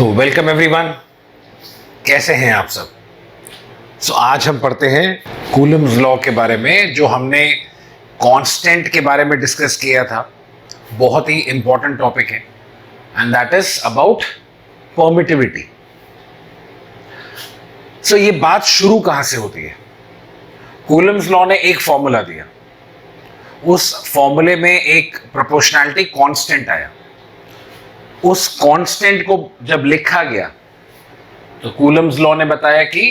So welcome everyone, कैसे हैं आप सब। आज हम पढ़ते हैं कूलम्स लॉ के बारे में, जो हमने कांस्टेंट के बारे में डिस्कस किया था। बहुत ही इंपॉर्टेंट टॉपिक है and that is about permittivity. ये बात शुरू कहां से होती है? कूलम्स लॉ ने एक फॉर्मूला दिया, उस फॉर्मूले में एक प्रोपोर्शनैलिटी कांस्टेंट आया। उस कांस्टेंट को जब लिखा गया तो कूलम्स लॉ ने बताया कि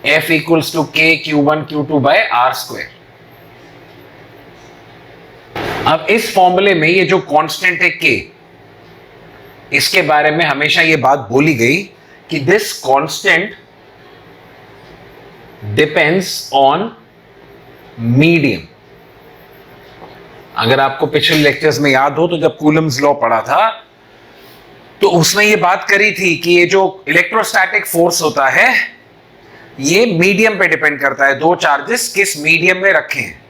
F equals to K Q1 Q2 by R square. अब इस फॉर्मूले में ये जो कांस्टेंट है K, इसके बारे में हमेशा ये बात बोली गई कि this constant depends on medium. अगर आपको पिछले लेक्चर्स में याद हो तो जब कूलम्स लॉ पढ़ा था तो उसमें यह बात करी थी कि ये जो इलेक्ट्रोस्टैटिक फोर्स होता है ये मीडियम पे डिपेंड करता है। दो चार्जेस किस मीडियम में रखे हैं,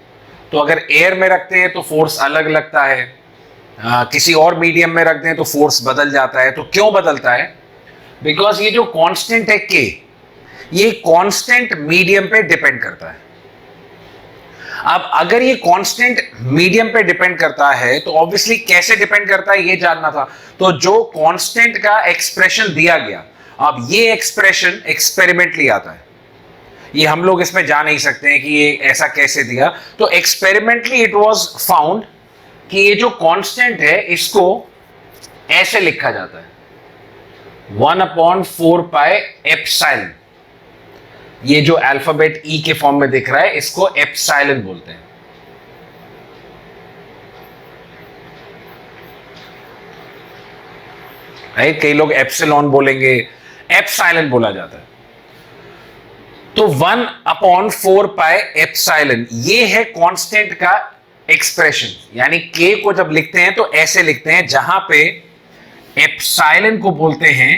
तो अगर एयर में रखते हैं तो फोर्स अलग लगता है, किसी और मीडियम में रखते हैं तो फोर्स बदल जाता है। तो क्यों बदलता है? बिकॉज ये जो कांस्टेंट है K, ये कांस्टेंट मीडियम पे डिपेंड करता है। अब अगर ये कांस्टेंट मीडियम पे डिपेंड करता है तो ऑब्वियसली कैसे डिपेंड करता है ये जानना था। तो जो कांस्टेंट का एक्सप्रेशन दिया गया, अब ये एक्सप्रेशन एक्सपेरिमेंटली आता है, ये हम लोग इसमें जा नहीं सकते हैं कि ये ऐसा कैसे दिया। तो एक्सपेरिमेंटली इट वाज फाउंड कि ये जो कांस्टेंट है इसको ऐसे लिखा जाता है, 1/4 पाई एप्सिलॉन। ये जो अल्फाबेट E के फॉर्म में दिख रहा है इसको एप्सिलॉन बोलते हैं। राइट, कई लोग एप्सिलॉन बोलेंगे, एप्सिलॉन बोला जाता है। तो 1/4 पाई एप्सिलॉन ये है कांस्टेंट का एक्सप्रेशन। यानी K को जब लिखते हैं तो ऐसे लिखते हैं, जहां पे एप्सिलॉन को बोलते हैं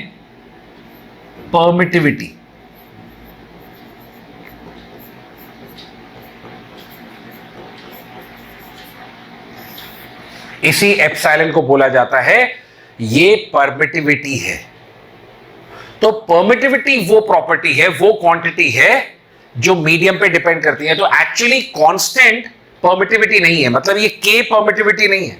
परमिटिविटी। इसी एप्सिलॉन को बोला जाता है ये परमिटिविटी है। तो परमिटिविटी वो प्रॉपर्टी है, वो क्वांटिटी है जो मीडियम पे डिपेंड करती है। तो एक्चुअली कांस्टेंट परमिटिविटी नहीं है, मतलब ये K परमिटिविटी नहीं है,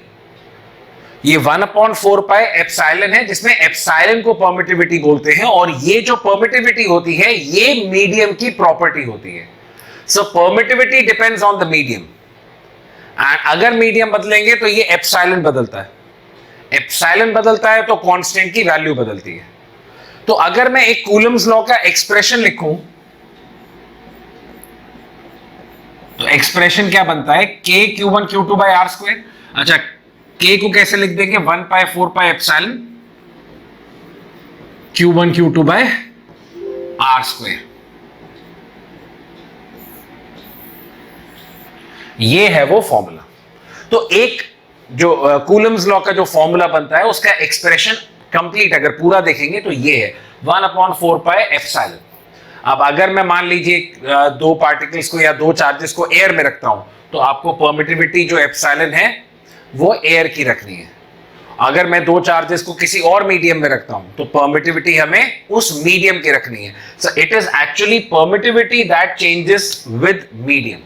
ये 1/4 पाई एप्सिलॉन है, जिसमें एप्सिलॉन को परमिटिविटी बोलते हैं। और ये जो परमिटिविटी होती है ये मीडियम की प्रॉपर्टी होती है। So permittivity depends on the medium. अगर मीडियम बदलेंगे तो ये एप्सिलॉन बदलता है, एप्सिलॉन बदलता है तो कांस्टेंट की वैल्यू बदलती है। तो अगर मैं एक कूलम्स लॉ का एक्सप्रेशन लिखूं तो एक्सप्रेशन क्या बनता है? K Q1 Q2 by R square. अच्छा, K को कैसे लिख देंगे? 1/4 pi epsilon Q1 Q2 by R square. ये है वो फॉर्मूला। तो एक जो कूलम्स लॉ का जो फॉर्मूला बनता है उसका एक्सप्रेशन कंप्लीट अगर पूरा देखेंगे तो ये है 1/4 पाई एप्सिलॉन। अब अगर मैं मान लीजिए दो पार्टिकल्स को या दो चार्जेस को एयर में रखता हूं तो आपको परमिटिविटी जो एप्सिलॉन है वो एयर की रखनी है। अगर मैं दो चार्जेस को किसी और मीडियम में रखता हूं तो परमिटिविटी हमें उस मीडियम की रखनी है। So it is actually permittivity that changes with medium.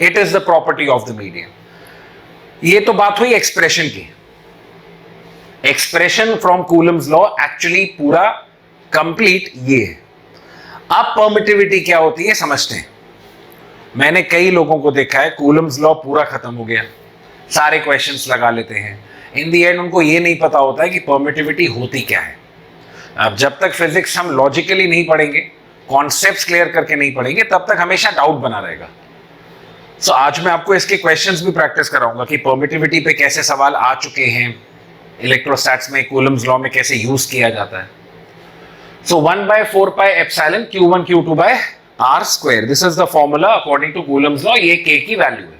It is the property of the medium. ये तो बात हुई एक्सप्रेशन की। Expression from Coulomb's law actually पूरा कंप्लीट ये है। अब परमिटिविटी क्या होती है समझते हैं। मैंने कई लोगों को देखा है कूलम्स लॉ पूरा खत्म हो गया, सारे क्वेश्चंस लगा लेते हैं, इन दी एंड उनको ये नहीं पता होता है कि परमिटिविटी होती क्या है। अब जब तक फिजिक्स हम लॉजिकली नहीं पढ़ेंगे, कॉन्सेप्ट्स क्लियर करके नहीं पढ़ेंगे, तब तक हमेशा डाउट बना रहेगा। सो आज मैं आपको इसके क्वेश्चंस भी प्रैक्टिस कराऊंगा कि परमिटिविटी पे कैसे सवाल आ चुके हैं, इलेक्ट्रोस्टैट्स में, कूलम्स लॉ में कैसे यूज किया जाता है। So 1/4 pi epsilon Q1 Q2 by R square, this is the formula according to Coulomb's law. ये K की वैल्यू है।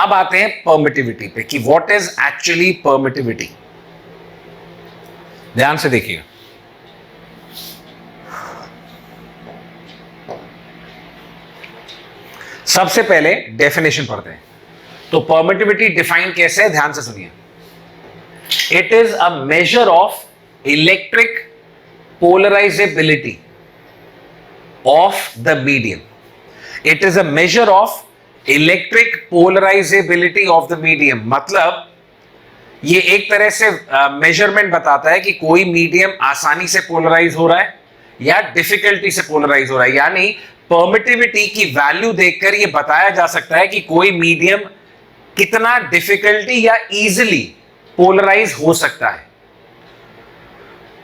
अब आते हैं परमिटिविटी पे कि व्हाट इज एक्चुअली परमिटिविटी। ध्यान से देखिए, सबसे पहले डेफिनेशन पढ़ते हैं। तो परमिटिविटी डिफाइन कैसे है, ध्यान से सुनिए। It is a measure of electric polarisability of the medium. It is a measure of electric polarisability of the medium. मतलब ये एक तरह से मेजरमेंट बताता है कि कोई मीडियम आसानी से पोलराइज हो रहा है या डिफिकल्टी से पोलराइज हो रहा है. यानी परमिटिविटी की वैल्यू देखकर यह बताया जा सकता है कि कोई मीडियम कितना डिफिकल्टी या इजीली पोलराइज हो सकता है.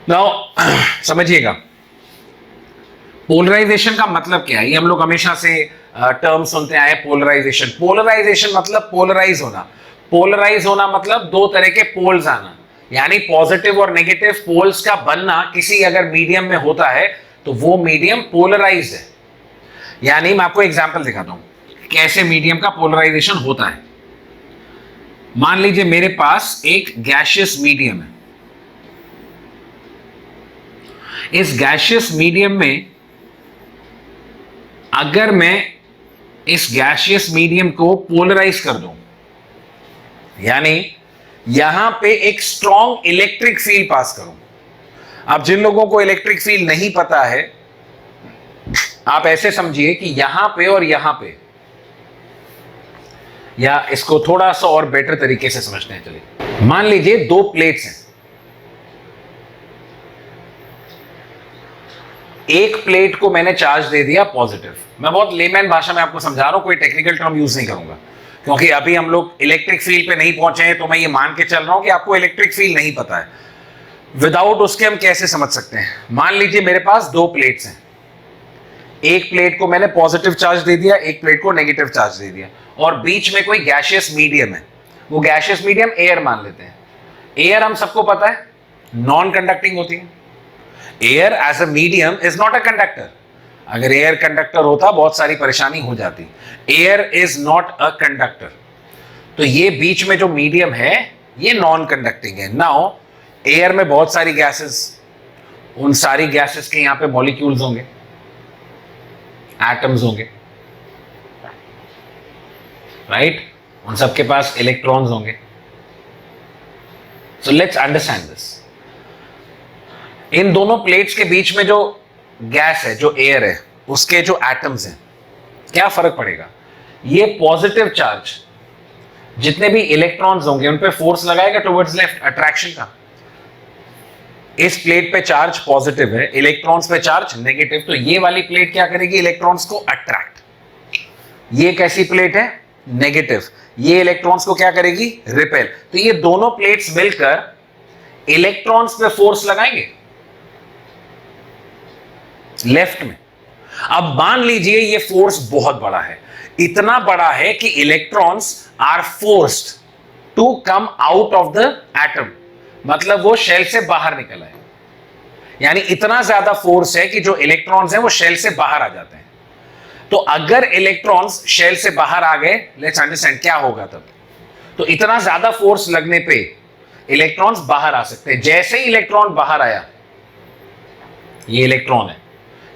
नाउ समझिएगा, पोलराइजेशन का मतलब क्या है. ये हम लोग हमेशा से टर्म सुनते आए. पोलराइजेशन, पोलराइजेशन मतलब पोलराइज होना. पोलराइज होना मतलब दो तरह के पोल्स आना, यानी पॉजिटिव और नेगेटिव पोल्स का बनना किसी अगर मीडियम में होता है तो वो मीडियम पोलराइज्ड है. यानी मैं आपको एग्जांपल दिखाता हूं कैसे मीडियम का पोलराइजेशन होता है. मान लीजिए मेरे पास एक गैसियस मीडियम है. इस गैसियस मीडियम में अगर मैं इस गैसियस मीडियम को पोलराइज कर दूं, यानी यहां पे एक स्ट्रॉन्ग इलेक्ट्रिक फील्ड पास करूं. अब जिन लोगों को इलेक्ट्रिक फील्ड नहीं पता है, आप ऐसे समझिए कि यहां पे और यहां पे, या इसको थोड़ा सा और बेटर तरीके से समझते हैं. चलिए मान लीजिए दो प्लेट्स हैं. एक प्लेट को मैंने चार्ज दे दिया पॉजिटिव. मैं बहुत लेमैन भाषा में आपको समझा रहा हूं, कोई टेक्निकल टर्म यूज नहीं करूंगा क्योंकि अभी हम लोग इलेक्ट्रिक फील्ड पे नहीं पहुंचे हैं. तो मैं ये मान के चल रहा हूं कि आपको इलेक्ट्रिक फील्ड नहीं पता है. विदाउट उसके हम कैसे समझ सकते हैं. मान लीजिए मेरे पास दो प्लेट्स हैं. एक प्लेट को मैंने पॉजिटिव चार्ज दे दिया, एक प्लेट को नेगेटिव चार्ज दे दिया, और बीच में कोई गैसियस मीडियम है. वो गैसियस मीडियम एयर मान लेते हैं. एयर हम सबको पता है नॉन कंडक्टिंग होती है. Air as a medium is not a conductor. अगर एयर कंडक्टर होता बहुत सारी परेशानी हो जाती. Air is not a conductor. तो ये बीच में जो मीडियम है ये नॉन कंडक्टिंग है. नाउ एयर में बहुत सारी गैसेस, उन सारी गैसेस के यहां पे मॉलिक्यूल्स होंगे, एटम्स होंगे, राइट. उन सबके पास इलेक्ट्रॉन्स होंगे. So let's understand this. इन दोनों प्लेट्स के बीच में जो गैस है, जो एयर है, उसके जो एटम्स हैं, क्या फर्क पड़ेगा. ये पॉजिटिव चार्ज जितने भी इलेक्ट्रॉन्स होंगे उन पे फोर्स लगाएगा टुवर्ड्स लेफ्ट, अट्रैक्शन का. इस प्लेट पे चार्ज पॉजिटिव है, इलेक्ट्रॉन्स पे चार्ज नेगेटिव. तो ये वाली प्लेट क्या करेगी, इलेक्ट्रॉन्स को अट्रैक्ट. ये कैसी प्लेट है, नेगेटिव. ये इलेक्ट्रॉन्स को क्या करेगी, रिपेल. तो ये दोनों प्लेट्स मिलकर इलेक्ट्रॉन्स पे फोर्स लगाएंगे लेफ्ट में. अब मान लीजिए ये फोर्स बहुत बड़ा है, इतना बड़ा है कि electrons are forced to come out of the atom. मतलब वो शेल से बाहर निकल आए. यानी इतना ज्यादा फोर्स है कि जो इलेक्ट्रॉन्स हैं वो शेल से बाहर आ जाते हैं. तो अगर इलेक्ट्रॉन्स शेल से बाहर आ गए, लेट्स अंडरस्टैंड क्या होगा तब. तो इतना ज्यादा फोर्स लगने पे इलेक्ट्रॉन्स बाहर आ सकते हैं. जैसे ही इलेक्ट्रॉन बाहर आया, ये इलेक्ट्रॉन है,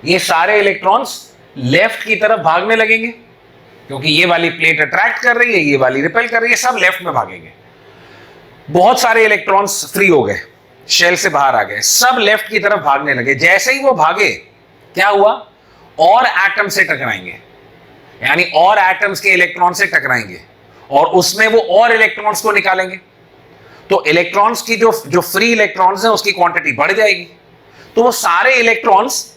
ये सारे इलेक्ट्रॉन्स लेफ्ट की तरफ भागने लगेंगे क्योंकि ये वाली प्लेट अट्रैक्ट कर रही है, ये वाली रिपेल कर रही है. सब लेफ्ट में भागेंगे. बहुत सारे इलेक्ट्रॉन्स फ्री हो गए, शेल से बाहर आ गए, सब लेफ्ट की तरफ भागने लगे. जैसे ही वो भागे, क्या हुआ, और एटम से टकराएंगे. यानी और एटम्स के इलेक्ट्रॉन से टकराएंगे और उसमें वो और इलेक्ट्रॉन्स को निकालेंगे. तो इलेक्ट्रॉन्स की जो फ्री इलेक्ट्रॉन्स है उसकी क्वांटिटी बढ़ जाएगी. तो वो सारे इलेक्ट्रॉन्स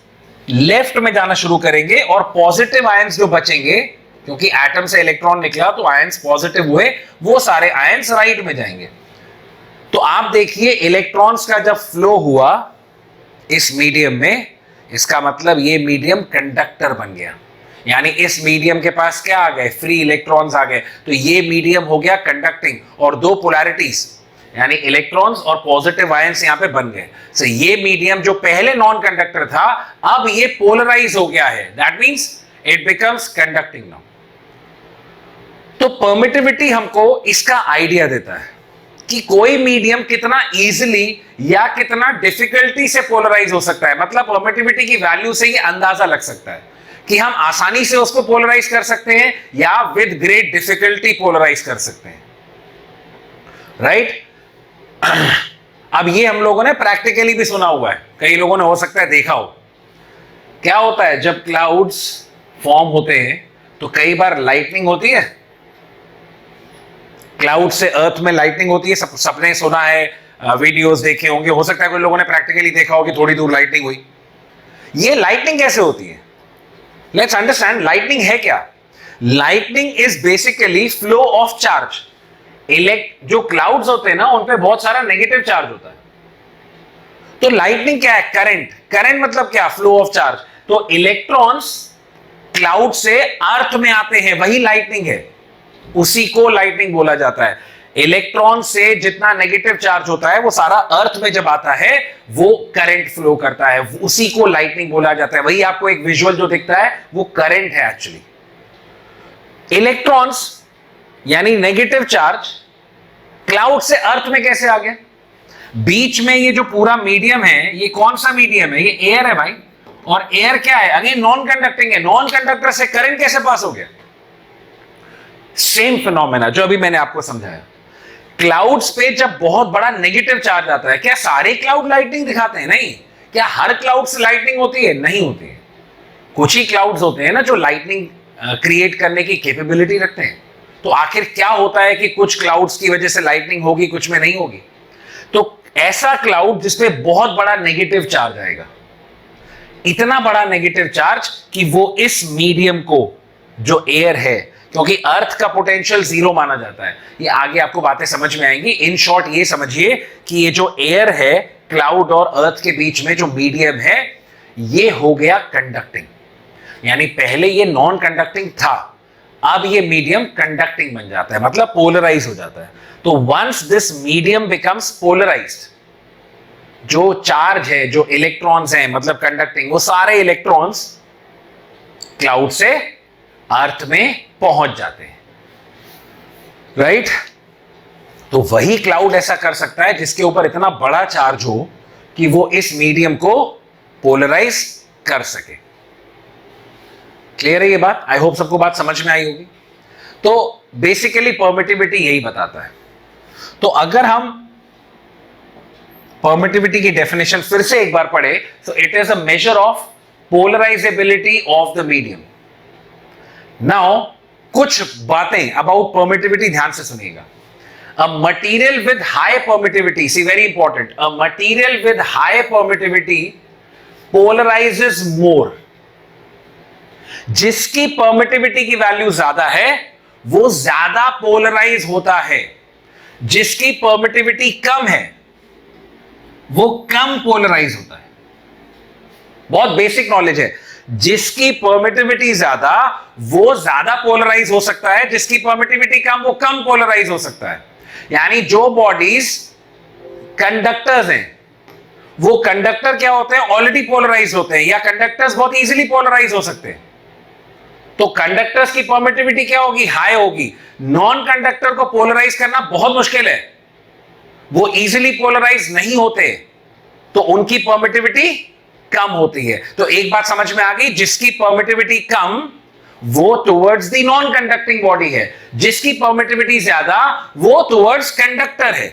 लेफ्ट में जाना शुरू करेंगे और पॉजिटिव आयंस जो बचेंगे, क्योंकि एटम से इलेक्ट्रॉन निकला तो आयंस पॉजिटिव हुए, वो सारे आयंस राइट में जाएंगे. तो आप देखिए इलेक्ट्रॉन्स का जब फ्लो हुआ इस मीडियम में, इसका मतलब ये मीडियम कंडक्टर बन गया. यानी इस मीडियम के पास क्या आ गए, फ्री इलेक्ट्रॉन्स आ गए. तो ये मीडियम हो गया कंडक्टिंग और दो पोलैरिटीज यानी इलेक्ट्रॉन्स और पॉजिटिव आयंस यहां पे बन गए. सो ये मीडियम जो पहले नॉन कंडक्टर था अब ये पोलराइज हो गया है. That means it becomes conducting now. तो परमिटिविटी हमको इसका आइडिया देता है कि कोई मीडियम कितना इजीली या कितना डिफिकल्टी से पोलराइज हो सकता है. मतलब परमिटिविटी की वैल्यू से ये अंदाजा लग सकता है कि हम आसानी से उसको पोलराइज कर सकते हैं या विद ग्रेट डिफिकल्टी पोलराइज कर सकते हैं, राइट. अब ये हम लोगों ने प्रैक्टिकली भी सुना हुआ है, कई लोगों ने हो सकता है देखा हो। क्या होता है जब क्लाउड्स फॉर्म होते हैं तो कई बार लाइटनिंग होती है, क्लाउड से अर्थ में लाइटनिंग होती है। सबने सुना है, वीडियोस देखे होंगे, हो सकता है कोई लोगों ने प्रैक्टिकली देखा हो कि थोड़ी दूर लाइटनिंग हुई। ये लाइटनिंग कैसे होती है? लेट्स अंडरस्टैंड लाइटनिंग है क्या। Lightning is basically flow of charge. जो क्लाउड्स होते हैं ना, उन पे बहुत सारा नेगेटिव चार्ज होता है। तो लाइटनिंग क्या है? करंट। करंट मतलब क्या? Flow of charge. तो इलेक्ट्रॉन्स क्लाउड से अर्थ में आते हैं, वही लाइटनिंग है, उसी को लाइटनिंग बोला जाता है। इलेक्ट्रॉन से जितना नेगेटिव चार्ज होता है वो सारा अर्थ में जब आता है वो करंट फ्लो करता है, उसी को लाइटनिंग बोला जाता है। वही आपको एक विजुअल जो दिखता है वो करंट है एक्चुअली। इलेक्ट्रॉन्स यानी नेगेटिव चार्ज क्लाउड से अर्थ में कैसे आ गए? बीच में ये जो पूरा मीडियम है, ये कौन सा मीडियम है? ये एयर है भाई। और एयर क्या है? अगेन नॉन कंडक्टिंग है। नॉन कंडक्टर से करंट कैसे पास हो गया? सेम फिनोमेना जो अभी मैंने आपको समझाया। क्लाउड्स पे जब बहुत बड़ा नेगेटिव चार्ज आता है, क्या सारे क्लाउड लाइटनिंग दिखाते हैं? नहीं। क्या हर क्लाउड से लाइटनिंग होती है? नहीं होती है। कुछ ही क्लाउड्स होते हैं ना जो लाइटनिंग क्रिएट करने की कैपेबिलिटी रखते हैं। तो आखिर क्या होता है कि कुछ क्लाउड्स की वजह से लाइटनिंग होगी, कुछ में नहीं होगी? तो ऐसा क्लाउड जिसपे बहुत बड़ा नेगेटिव चार्ज आएगा, इतना बड़ा नेगेटिव चार्ज कि वो इस मीडियम को, जो एयर है, क्योंकि अर्थ का पोटेंशियल 0 माना जाता है, ये आगे आपको बातें समझ में आएंगी। इन शॉर्ट ये समझिए कि ये जो एयर है क्लाउड और अर्थ के बीच में जो मीडियम है, ये हो गया कंडक्टिंग। यानी पहले ये नॉन कंडक्टिंग था, अब ये मीडियम कंडक्टिंग बन जाता है, मतलब पोलराइज हो जाता है। तो once this medium becomes polarised, जो चार्ज है, जो इलेक्ट्रॉन्स हैं, मतलब कंडक्टिंग, वो सारे इलेक्ट्रॉन्स क्लाउड से अर्थ में पहुंच जाते हैं, राइट? तो वही क्लाउड ऐसा कर सकता है जिसके ऊपर इतना बड़ा चार्ज हो कि वो इस मीडियम को पोलराइज कर सके। क्लियर है ये बात? आई होप सबको बात समझ में आई होगी। तो बेसिकली परमिटिविटी यही बताता है। तो अगर हम परमिटिविटी की डेफिनेशन फिर से एक बार पढ़े तो it is a measure of polarizability of the medium. Now कुछ बातें अबाउट परमिटिविटी ध्यान से सुनिएगा। A material with high permittivity, see very important, a material with high permittivity polarizes more. जिसकी परमिटिविटी की वैल्यू ज्यादा है वो ज्यादा पोलराइज होता है, जिसकी परमिटिविटी कम है वो कम पोलराइज होता है। बहुत बेसिक नॉलेज है। जिसकी परमिटिविटी ज्यादा वो ज्यादा पोलराइज हो सकता है, जिसकी परमिटिविटी कम वो कम पोलराइज हो सकता है। यानी जो बॉडीज कंडक्टर्स हैं, वो कंडक्टर क्या होते हैं? ऑलरेडी पोलराइज होते हैं, या कंडक्टर्स बहुत इजीली पोलराइज हो सकते हैं। तो कंडक्टर्स की परमिटिविटी क्या होगी? हाई होगी। नॉन कंडक्टर को पोलराइज करना बहुत मुश्किल है, वो इजीली पोलराइज नहीं होते, तो उनकी परमिटिविटी कम होती है। तो एक बात समझ में आ गई, जिसकी परमिटिविटी कम वो towards the non conducting body है, जिसकी परमिटिविटी ज्यादा वो टुवर्ड्स कंडक्टर है।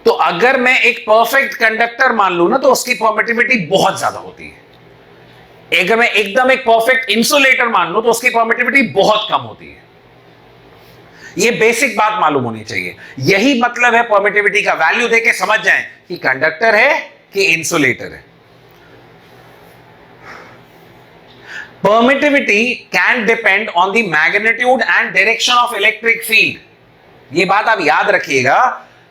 तो अगर मैं एक परफेक्ट कंडक्टर मान लूं ना तो उसकी परमिटिविटी बहुत ज्यादा होती है। अगर मैं एकदम एक परफेक्ट इंसुलेटर मान लूं तो उसकी परमिटिविटी बहुत कम होती है। ये बेसिक बात मालूम होनी चाहिए। यही मतलब है परमिटिविटी का। वैल्यू देके समझ जाएं कि कंडक्टर है कि इंसुलेटर है। Permittivity can depend on the magnitude and direction of electric field. ये बात आप याद रखिएगा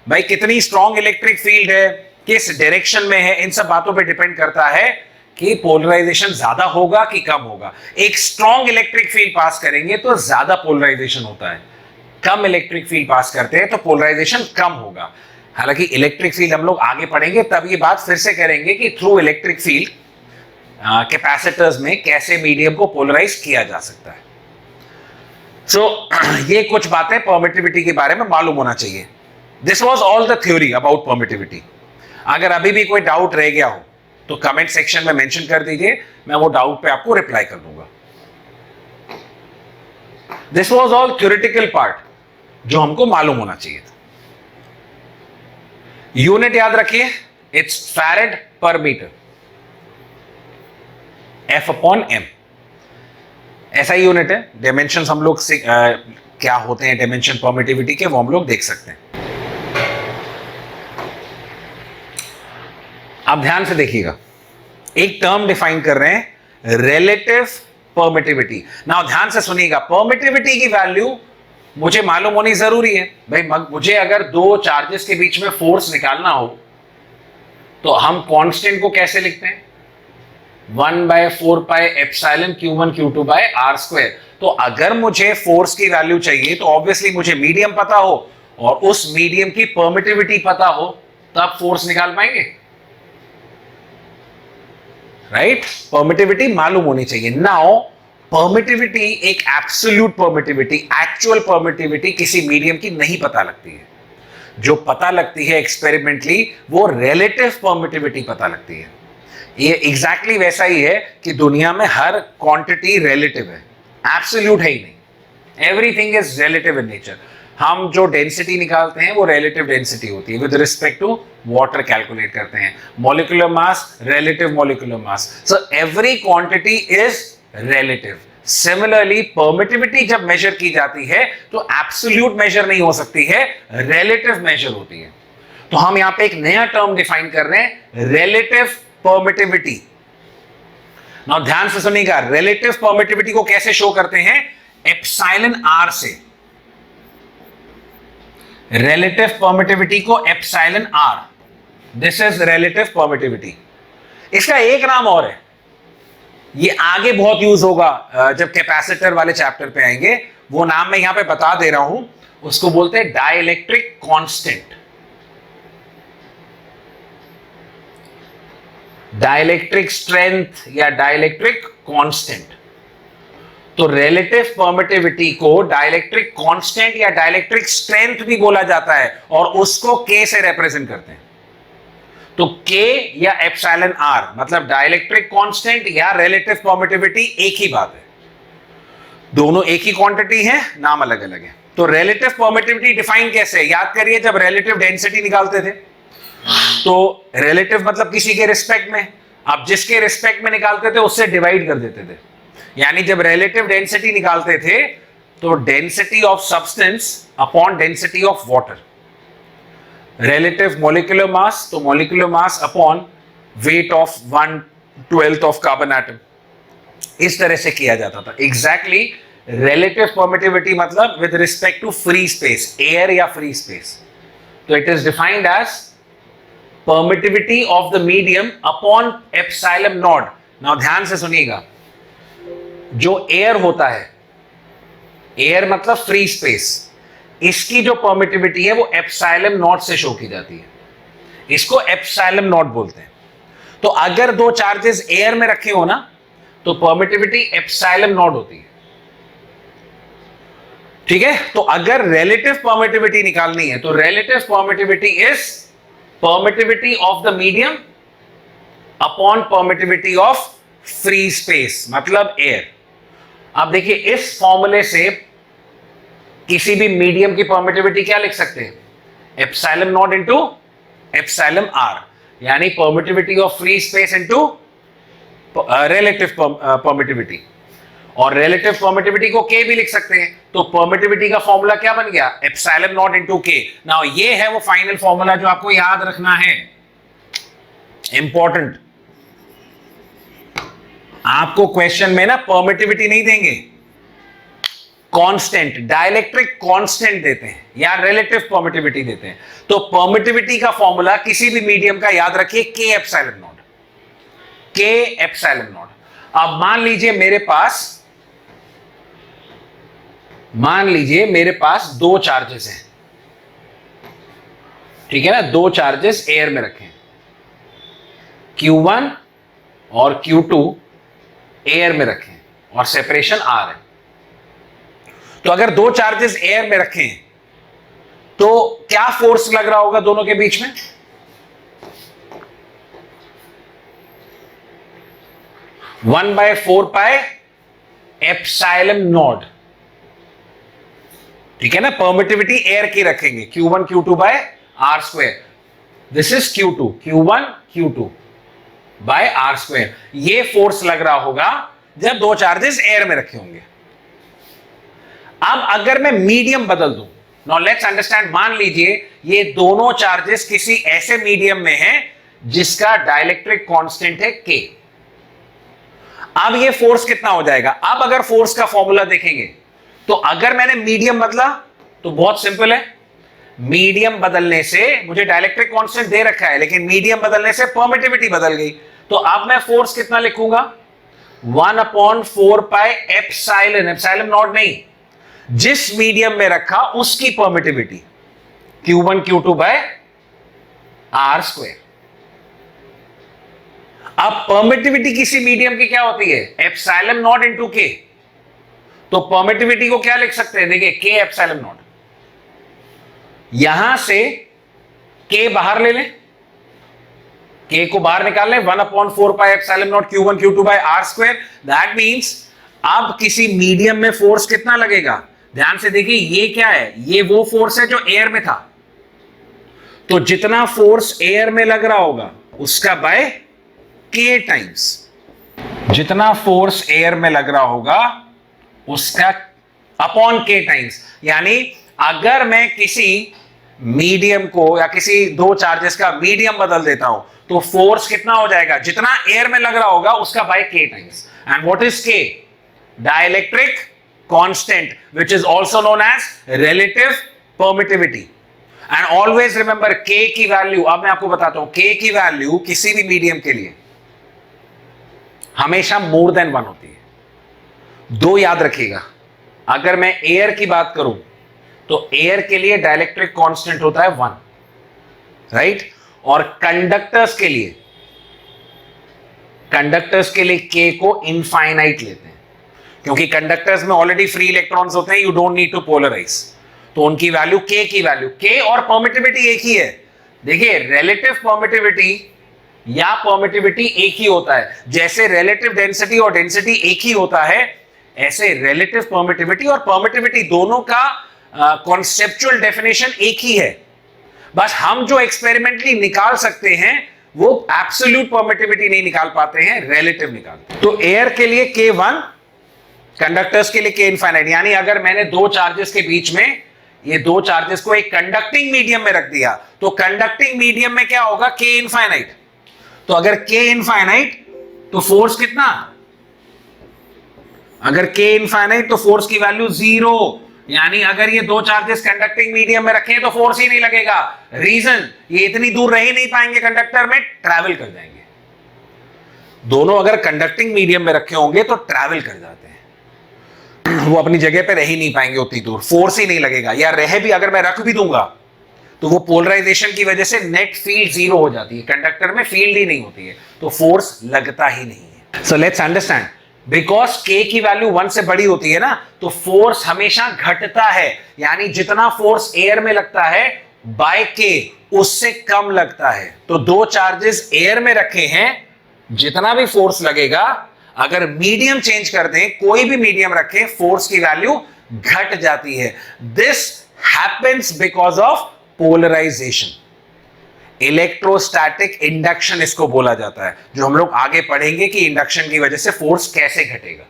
भाई, कितनी स्ट्रॉन्ग इलेक्ट्रिक फील्ड है, किस डायरेक्शन में है, इन सब बातों पे डिपेंड करता है कि पोलराइजेशन ज्यादा होगा कि कम होगा। एक स्ट्रॉन्ग इलेक्ट्रिक फील्ड पास करेंगे तो ज्यादा पोलराइजेशन होता है, कम इलेक्ट्रिक फील्ड पास करते हैं तो पोलराइजेशन कम होगा। हालांकि इलेक्ट्रिक फील्ड हम लोग आगे पढ़ेंगे तब ये बात फिर से करेंगे कि थ्रू इलेक्ट्रिक फील्ड कैपेसिटर्स में कैसे मीडियम को पोलराइज किया जा सकता है। ये कुछ बातें परमिटिविटी के बारे में मालूम होना चाहिए। This was all the theory about permittivity. अगर अभी भी कोई डाउट रह गया हो तो कमेंट सेक्शन में मेंशन कर दीजिए, मैं वो डाउट पे आपको रिप्लाई कर दूंगा। This was all theoretical part जो हमको मालूम होना चाहिए था। यूनिट याद रखिए, इट्स फैरेड पर मीटर, F अपॉन M, ऐसा ही यूनिट है। डायमेंशन हम लोग से क्या होते हैं डायमेंशन परमिटिविटी के, वो हम लोग देख सकते हैं। आप ध्यान से देखिएगा, एक टर्म डिफाइन कर रहे हैं रिलेटिव परमिटिविटी। नाउ ध्यान से सुनिएगा, परमिटिविटी की वैल्यू मुझे मालूम होनी जरूरी है भाई। मुझे अगर दो चार्जेस के बीच में फोर्स निकालना हो तो हम कांस्टेंट को कैसे लिखते हैं, 1/4 pi epsilon Q1 Q2 by R square. तो अगर मुझे फोर्स की वैल्यू चाहिए तो ऑब्वियसली मुझे मीडियम पता हो और उस मीडियम की परमिटिविटी पता हो, तब फोर्स निकाल पाएंगे, राइट। परमिटिविटी मालूम होनी चाहिए। नाउ परमिटिविटी, एक एब्सोल्यूट परमिटिविटी, एक्चुअल परमिटिविटी किसी मीडियम की नहीं पता लगती है। जो पता लगती है एक्सपेरिमेंटली वो रिलेटिव परमिटिविटी पता लगती है। ये एग्जैक्टली वैसा ही है कि दुनिया में हर क्वांटिटी रिलेटिव है, एब्सोल्यूट है ही नहीं। Everything is relative in nature. हम जो डेंसिटी निकालते हैं वो रिलेटिव डेंसिटी होती है, with respect to water calculate करते हैं। Molecular mass, relative molecular mass, so every quantity is relative. Similarly permittivity जब मेजर की जाती है तो एब्सोल्यूट मेजर नहीं हो सकती है, रिलेटिव मेजर होती है। तो हम यहां पे एक नया टर्म डिफाइन कर रहे हैं, रिलेटिव परमिटिविटी। नाउ ध्यान से सुनिएगा, रिलेटिव परमिटिविटी को कैसे शो करते हैं, एप्सिलॉन R से। रिलेटिव परमिटिविटी को epsilon R, this is relative permittivity. इसका एक नाम और है, ये आगे बहुत यूज होगा जब कैपेसिटर वाले चैप्टर पे आएंगे, वो नाम मैं यहां पे बता दे रहा हूं। उसको बोलते हैं डाइलेक्ट्रिक कांस्टेंट। डाइलेक्ट्रिक स्ट्रेंथ या डाइलेक्ट्रिक कांस्टेंट। तो रिलेटिव परमिटिविटी को डाइलेक्ट्रिक कांस्टेंट या डाइलेक्ट्रिक स्ट्रेंथ भी बोला जाता है और उसको K से रिप्रेजेंट करते हैं। तो K या एप्सिलॉन R मतलब डाइलेक्ट्रिक कांस्टेंट या रिलेटिव परमिटिविटी एक ही बात है, दोनों एक ही क्वांटिटी है, नाम अलग अलग है। तो रिलेटिव परमिटिविटी डिफाइन कैसे, याद करिए, जब रिलेटिव डेंसिटी निकालते थे तो रिलेटिव मतलब किसी के रिस्पेक्ट में, आप जिसके रिस्पेक्ट में निकालते थे उससे डिवाइड कर देते थे। यानी जब रिलेटिव डेंसिटी निकालते थे तो density of substance upon density of water, relative molecular mass तो molecular mass upon weight of 1/12 of carbon atom, इस तरह से किया जाता था। एग्जैक्टली रिलेटिव परमिटिविटी मतलब with respect to free space, air या फ्री स्पेस। तो it is defined as permittivity of the medium upon epsilon naught. Now ध्यान से सुनिएगा, जो एयर होता है, एयर मतलब फ्री स्पेस, इसकी जो परमिटिविटी है वो एप्सिलॉन नॉट से शो की जाती है, इसको एप्सिलॉन नॉट बोलते हैं। तो अगर दो चार्जेस एयर में रखे हो ना तो परमिटिविटी एप्सिलॉन नॉट होती है, ठीक है। तो अगर रिलेटिव परमिटिविटी निकालनी है तो relative permittivity is permittivity of the medium upon permittivity of free space मतलब एयर। अब देखिए, इस फॉर्मूले से किसी भी मीडियम की परमिटिविटी क्या लिख सकते हैं, epsilon not into epsilon R, यानी permittivity of free space into relative permittivity. और रिलेटिव परमिटिविटी को K भी लिख सकते हैं। तो परमिटिविटी का फॉर्मूला क्या बन गया, epsilon not into K। Now ये है वो फाइनल फॉर्मूला जो आपको याद रखना है, इंपॉर्टेंट। आपको क्वेश्चन में ना परमिटिविटी नहीं देंगे, कांस्टेंट, डाइलेक्ट्रिक कांस्टेंट देते हैं या रिलेटिव परमिटिविटी देते हैं। तो परमिटिविटी का फॉर्मूला किसी भी मीडियम का याद रखिए, K epsilon not, K epsilon not. अब मान लीजिए मेरे पास दो चार्जेस हैं, ठीक है ना, दो चार्जेस एयर में रखे हैं, Q1 और Q2 एयर में रखे हैं और सेपरेशन R है। तो अगर दो चार्जेस एयर में रखे हैं तो क्या फोर्स लग रहा होगा दोनों के बीच में, 1/4 पाई एप्सिलॉन नॉट, ठीक है ना। परमिटिविटी एयर की रखेंगे, Q1 Q2 by R square. This is Q2, Q1 Q2 by R square. ये फोर्स लग रहा होगा जब दो चार्जेस एयर में रखे होंगे। अब अगर मैं मीडियम बदल दूं, नाउ लेट्स अंडरस्टैंड, मान लीजिए ये दोनों चार्जेस किसी ऐसे मीडियम में हैं जिसका डाइलेक्ट्रिक कांस्टेंट है K। अब ये फोर्स कितना हो जाएगा? अब अगर फोर्स का फॉर्मूला देखेंगे तो अगर मैंने मीडियम बदला तो बहुत सिंपल है, मीडियम बदलने से मुझे डाइलेक्ट्रिक कांस्टेंट दे रखा है, लेकिन मीडियम बदलने से परमिटिविटी बदल गई। तो अब मैं फोर्स कितना लिखूंगा? 1/4 पाई एप्सिलॉन, एप्सिलॉन नॉट नहीं, जिस मीडियम में रखा उसकी permittivity Q1 Q2 by R square. अब परमिटिविटी किसी मीडियम की क्या होती है? Epsilon not into K। तो परमिटिविटी को क्या लिख सकते हैं? देखिए K एप्सिलॉन नॉट, यहां से K बाहर ले लें, K को बाहर निकाल लें, 1/4 pi epsilon not Q1 Q2 by R square. That means अब किसी मीडियम में फोर्स कितना लगेगा? ध्यान से देखिए, ये क्या है? ये वो फोर्स है जो एयर में था, तो जितना फोर्स एयर में लग रहा होगा उसका बाय K टाइम्स, जितना फोर्स एयर में लग रहा होगा उसका अपॉन K टाइम्स। यानी अगर मैं किसी मीडियम को या किसी दो चार्जेस का मीडियम बदल देता हूं तो फोर्स कितना हो जाएगा? जितना एयर में लग रहा होगा उसका by K times. And what is K? Dielectric constant, which is also known as relative permittivity. And always remember K की वैल्यू, अब मैं आपको बताता हूं, K की वैल्यू किसी भी मीडियम के लिए हमेशा मोर देन 1 होती है। दो याद रखिएगा, अगर मैं एयर की बात करूं तो एयर के लिए डाइलेक्ट्रिक कांस्टेंट होता है 1, राइट? और कंडक्टर्स के लिए K को इनफाइनाइट लेते हैं, क्योंकि कंडक्टर्स में ऑलरेडी फ्री इलेक्ट्रॉन्स होते हैं, you don't need to polarise. तो उनकी वैल्यू K की वैल्यू, K और परमिटिविटी एक ही है। देखिए रिलेटिव परमिटिविटी या परमिटिविटी एक ही होता है, जैसे रिलेटिव डेंसिटी और डेंसिटी एक ही होता है, ऐसे रिलेटिव परमिटिविटी और परमिटिविटी दोनों का कॉन्सेप्चुअल डेफिनेशन एक ही है। बस हम जो एक्सपेरिमेंटली निकाल सकते हैं वो एब्सोल्यूट परमिटिविटी नहीं निकाल पाते हैं, रिलेटिव निकालते हैं। तो एयर के लिए K1, कंडक्टर्स के लिए K इनफाइनाइट। यानी अगर मैंने दो चार्जेस के बीच में, ये दो चार्जेस को एक कंडक्टिंग मीडियम में रख दिया तो कंडक्टिंग मीडियम में क्या होगा? K infinite. तो अगर K इनफाइनाइट तो फोर्स कितना? अगर K इनफाइनाइट तो फोर्स की वैल्यू 0। यानी अगर ये दो चार्जेस कंडक्टिंग मीडियम में रखे तो फोर्स ही नहीं लगेगा। रीजन, ये इतनी दूर रह ही नहीं पाएंगे, कंडक्टर में ट्रैवल कर जाएंगे। दोनों अगर कंडक्टिंग मीडियम में रखे होंगे तो ट्रैवल कर जाते हैं, वो अपनी जगह पे रह ही नहीं पाएंगे उतनी दूर, फोर्स ही नहीं लगेगा। या रह भी, अगर मैं रख भी दूंगा तो वो पोलराइजेशन की वजह से नेट फील्ड 0 हो जाती है, कंडक्टर में फील्ड ही नहीं होती है, तो फोर्स लगता ही नहीं है। सो लेट्स अंडरस्टैंड, बिकॉज K की वैल्यू 1 से बड़ी होती है ना, तो फोर्स हमेशा घटता है। यानी जितना फोर्स एयर में लगता है बाय K उससे कम लगता है। तो दो चार्जेस एयर में रखे हैं, जितना भी फोर्स लगेगा, अगर मीडियम चेंज कर दें, कोई भी मीडियम रखें, फोर्स की वैल्यू घट जाती है। This happens because of polarisation. Electrostatic induction इसको बोला जाता है, जो हम लोग आगे पढ़ेंगे कि इंडक्शन की वजह से फोर्स कैसे घटेगा।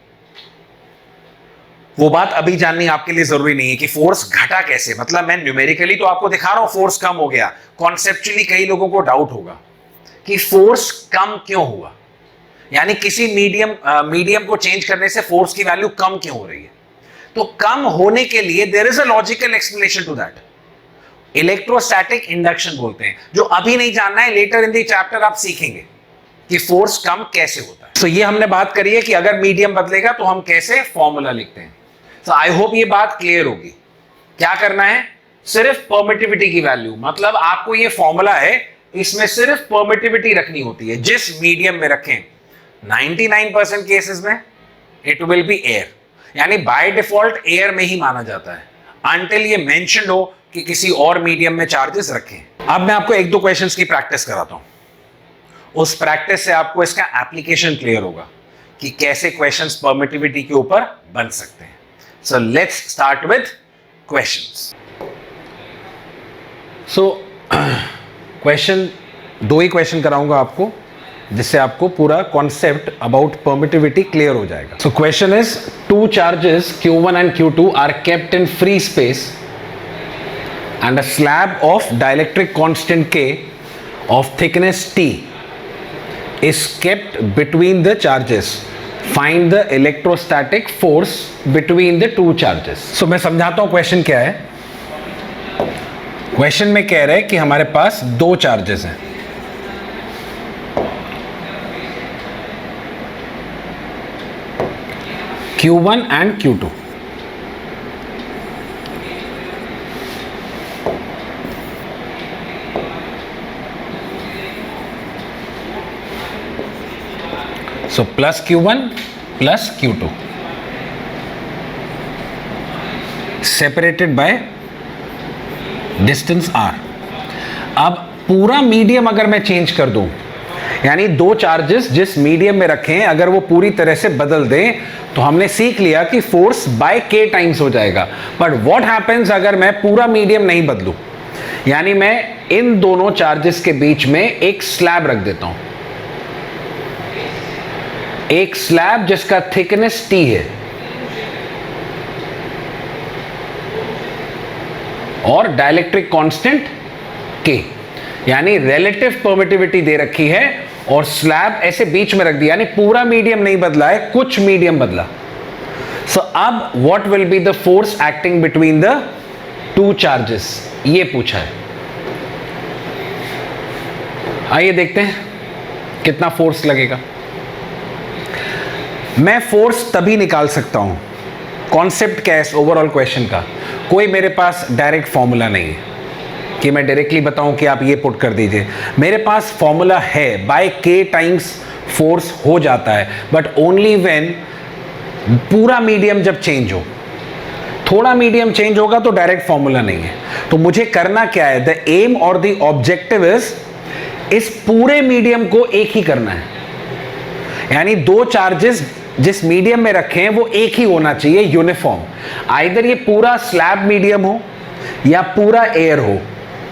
वो बात अभी जाननी आपके लिए जरूरी नहीं है कि फोर्स घटा कैसे। मतलब मैं न्यूमेरिकली तो आपको दिखा रहा हूं फोर्स कम हो गया, कॉन्सेप्चुअली कई लोगों को डाउट होगा कि फोर्स कम क्यों हुआ, यानी किसी मीडियम को चेंज करने से फोर्स की वैल्यू कम क्यों हो रही है। तो कम होने के लिए there is a logical explanation to that, electrostatic induction बोलते हैं, जो अभी नहीं जानना है, लेटर इन द चैप्टर आप सीखेंगे कि फोर्स कम कैसे होता है। तो ये हमने बात करी है कि अगर मीडियम बदलेगा तो हम कैसे फॉर्मूला लिखते हैं। तो आई होप ये बात क्लियर होगी। क्या करना है? सिर्फ परमिटिविटी की वैल्यू, मतलब आपको ये फॉर्मूला है, इसमें सिर्फ परमिटिविटी रखनी होती है। जिस मीडियम में रखें, 99% केसेस में इट विल बी एयर, यानी बाय डिफॉल्ट एयर में ही माना जाता है, अनटिल ये मेंशन हो कि किसी और मीडियम में चार्जेस रखें। अब मैं आपको एक दो क्वेश्चंस की प्रैक्टिस कराता हूं, उस प्रैक्टिस से आपको इसका एप्लीकेशन क्लियर होगा कि कैसे क्वेश्चंस परमिटिविटी के ऊपर बन सकते हैं। So let's start with questions. So question, 2 he question कराऊंगा आपको, जिससे आपको पूरा कॉन्सेप्ट अबाउट परमिटिविटी क्लियर हो जाएगा. So question is, 2 charges Q1 and Q2 are kept in free space and a slab of dielectric constant K of thickness T is kept between the charges. Find the electrostatic force between the 2 charges. So मैं समझाता हूं question क्या है. Question में कह रहे हैं कि हमारे पास 2 चार्जेस हैं. Q1 and Q2. So plus Q1 plus Q2 separated by distance R. अब पूरा मीडियम अगर मैं चेंज कर दूं, यानी 2 चार्जेस जिस मीडियम में रखें अगर वो पूरी तरह से बदल दें, तो हमने सीख लिया कि फोर्स बाय K टाइम्स हो जाएगा. बट व्हाट हैपेंस अगर मैं पूरा मीडियम नहीं बदलूं, यानी मैं इन दोनों चार्जेस के बीच में एक स्लैब रख देता हूं, एक स्लैब जिसका थिकनेस T है और डाइलेक्ट्रिक कांस्टेंट K, यानी रिलेटिव परमिटिविटी दे रखी है और स्लैब ऐसे बीच में रख दिया, यानी पूरा मीडियम नहीं बदला है, कुछ मीडियम बदला. सो अब what will be the force acting between the 2 charges, ये पूछा है. आइए देखते हैं कितना फोर्स लगेगा. मैं फोर्स तभी निकाल सकता हूं, कॉन्सेप्ट क्या है इस ओवरऑल क्वेश्चन का, कोई मेरे पास डायरेक्ट फॉर्मूला नहीं है कि मैं डायरेक्टली बताऊं कि आप ये पुट कर दीजिए. मेरे पास फॉर्मूला है, बाय K टाइम्स फोर्स हो जाता है, बट ओनली व्हेन पूरा मीडियम जब चेंज हो. थोड़ा मीडियम चेंज होगा तो डायरेक्ट फॉर्मूला नहीं है. तो मुझे करना क्या है, द एम और द ऑब्जेक्टिव इज इस पूरे मीडियम को एक ही करना है, यानी 2 चार्जेस जिस मीडियम में रखे हैं वो एक ही होना चाहिए, यूनिफॉर्म. आइदर ये पूरा स्लैब मीडियम हो या पूरा एयर हो.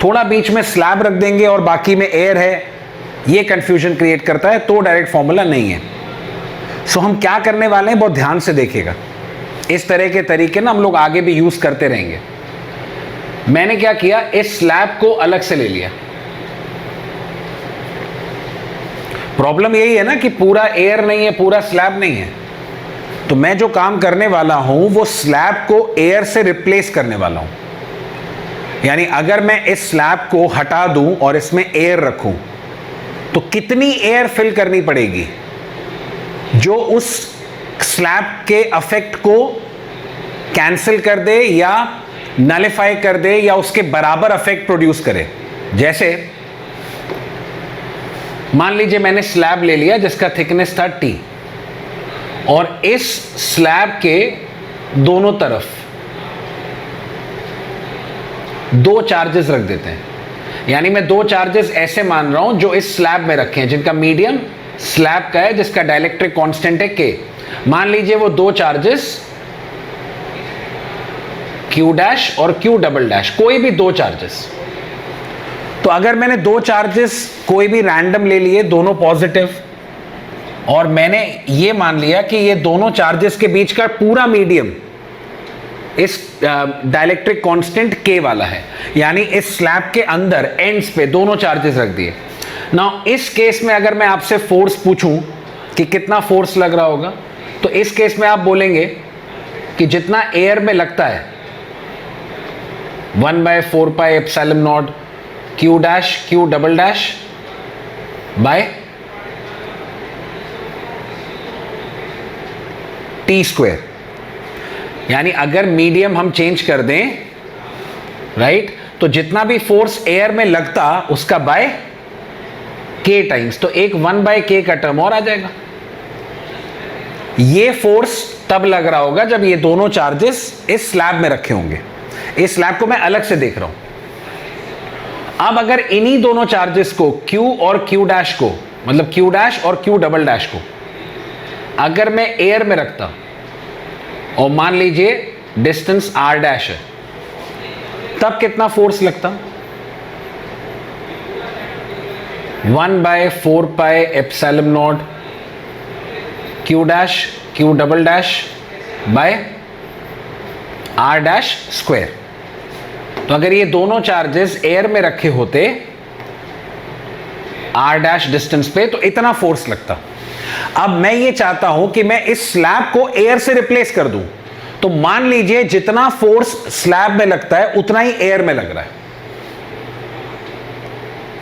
थोड़ा बीच में स्लैब रख देंगे और बाकी में एयर है, ये कंफ्यूजन क्रिएट करता है, तो डायरेक्ट फॉर्मूला नहीं है. सो हम क्या करने वाले हैं, बहुत ध्यान से देखिएगा. इस तरह के तरीके ना हम लोग आगे भी यूज करते रहेंगे. मैंने क्या किया, इस स्लैब को अलग से ले लिया. प्रॉब्लम यही है ना कि पूरा एयर नहीं है, पूरा स्लैब नहीं है. तो मैं जो काम करने वाला हूं वो स्लैब को एयर से रिप्लेस करने वाला हूं. यानी अगर मैं इस स्लैब को हटा दूं और इसमें एयर रखूं, तो कितनी एयर फिल करनी पड़ेगी जो उस स्लैब के इफेक्ट को कैंसिल कर दे या नलिफाई कर दे या उसके बराबर इफेक्ट प्रोड्यूस करे. जैसे मान लीजिए मैंने स्लैब ले लिया जिसका थिकनेस था T, और इस स्लैब के दोनों तरफ 2 चार्जेस रख देते हैं. यानी मैं 2 चार्जेस ऐसे मान रहा हूं जो इस स्लैब में रखे हैं, जिनका मीडियम स्लैब का है, जिसका डाइलेक्ट्रिक कांस्टेंट है K. मान लीजिए वो 2 चार्जेस Q डैश और Q डबल डैश, कोई भी 2 चार्जेस. तो अगर मैंने 2 चार्जेस कोई भी रैंडम ले लिए, दोनों पॉजिटिव, और मैंने ये मान लिया कि ये दोनों चार्जेस के बीच का पूरा मीडियम इस डाइलेक्ट्रिक कांस्टेंट K वाला है, यानी इस स्लैब के अंदर एंड्स पे दोनों चार्जेस रख दिए. नाउ इस केस में अगर मैं आपसे फोर्स पूछूं कि कितना फोर्स लग रहा होगा, तो इस केस में आप बोलेंगे कि जितना एयर में लगता है 1/4 pi epsilon not Q dash Q double dash by T square. यानी अगर मीडियम हम चेंज कर दें, राइट, तो जितना भी फोर्स एयर में लगता उसका बाय K टाइम्स, तो एक 1/K का टर्म और आ जाएगा. ये फोर्स तब लग रहा होगा जब ये दोनों चार्जेस इस स्लैब में रखे होंगे. इस स्लैब को मैं अलग से देख रहा हूं. अब अगर इन्हीं दोनों चार्जेस को Q और Q डैश को, मतलब Q डैश और Q डबल डैश को अगर मैं एयर में रखता और मान लीजिए डिस्टेंस R डैश है, तब कितना फोर्स लगता? 1/4πε0 q dash q double dash by r dash square. तो अगर ये दोनों चार्जेस एयर में रखे होते r डैश डिस्टेंस पे तो इतना फोर्स लगता। अब मैं ये चाहता हूं कि मैं इस स्लैब को एयर से रिप्लेस कर दूं, तो मान लीजिए जितना फोर्स स्लैब में लगता है उतना ही एयर में लग रहा है।